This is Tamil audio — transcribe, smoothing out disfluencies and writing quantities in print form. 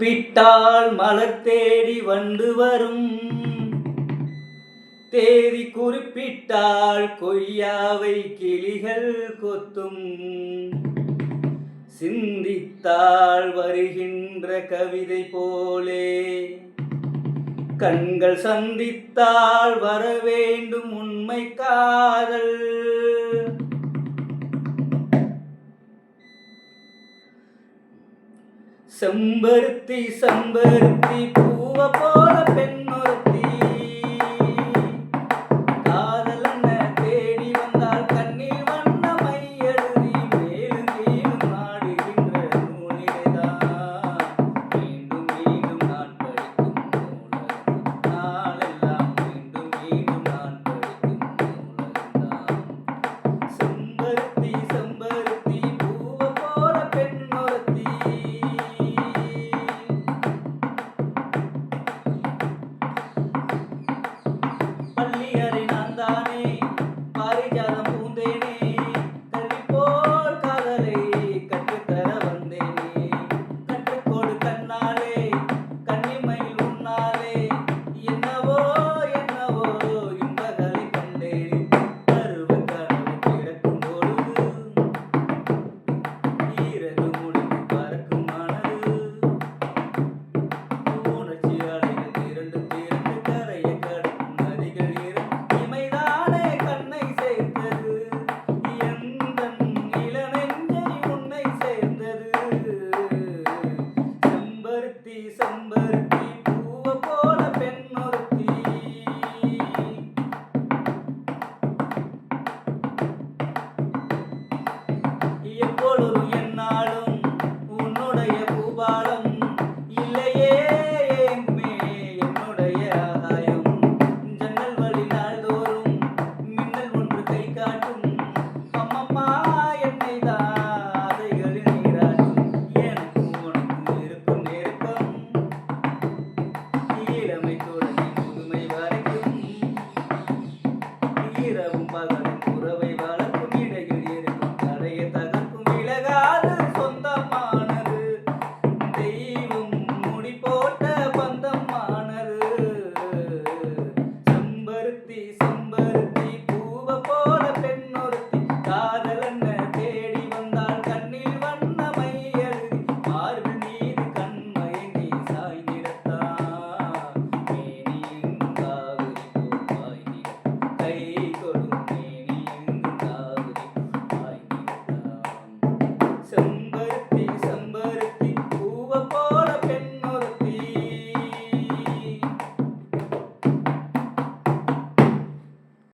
கூப்பிட்டால் மலர் தேடி வந்து வரும். தேதி குறிப்பிட்டால் கொய்யாவை கிளிகள் கொத்தும். சிந்தித்தால் வருகின்ற கவிதை போலே கண்கள் சந்தித்தால் வர வேண்டும் உண்மை காதல். செம்பருத்தி செம்பருத்தி பூவ போல பெண்ணொருத்தி காதலன்ன தேடி வந்தால் கண்ணில் வண்ண மை எழுதி மேலும் கீழும் நாடுகின்ற நூலிடைதான் மீண்டும் மீண்டும் நான் படிக்கும் நூலகம் நாளெல்லாம் மீண்டும் மீண்டும் நான் படிக்கும் நூலகம்தான். செம்பருத்தி செம்பருத்தி பூவ போல பெண்ணொருத்தி பள்ளியறை நான் தானே பாரிஜாதம் பூந்தேனே கல்வி போல் காதலை கற்றுத்தர வந்தேனே. கற்றுக்கொடு கண்ணாலே கன்னிமையில் உன்னாலே என்னவோ என்னவோ இன்பகளை கண்டேன். பருவ கனவு பிறக்கும் பொழுது ஈரகு முடிந்து பறக்கும் மனது உணர்ச்சி அலைகள் திரண்டு திரண்டு கரையை கடக்கும் நதிகள் இமைதானே கண்ணை சேர்த்தது எந்தன் இளநெஞ்சை உன்னை சேர்ந்தது. செம்பருத்தி செம்பருத்தி பூவ போல பெண்ணொருத்தி எப்பொழுதும் என்னாலும் உன்னுடைய பூபாலம் இல்லையே ஏங்குமே என்னுடைய ஆகாயம். ஜன்னல் வழி நாள்தோறும் மின்னல் ஒன்று கை காட்டும் அம்மம்மா என்னை தான் ஆசைகளில் நீராட்டும். எனக்கும் உனக்கும் இருக்கும் நெருக்கம் இளமை தொடங்கி முதுமை வரைக்கும் இரவும் பகலும் உறவை வளர்க்கும் இடையில் இருக்கும் தடையை தகர்க்கும் விலகாது சொந்தமானது தெய்வம் முடி போட்ட பந்தமானது. செம்பருத்தி செம்பருத்தி பூவ போல பெண்ணொருத்தி காதலன்ன தேடி வந்தால் கண்ணில் வண்ண மை எழுதி மார்பில் மீது கண்மயங்கி சாய்ந்திடத்தான் மேனி எங்கும் காவிரி போல் பாய்ந்திடத்தான் கை கொடும் மேனி எங்கும் காவிரி போல் பாய்ந்திடத்தான். செம்பருத்தி செம்பருத்தி பூவ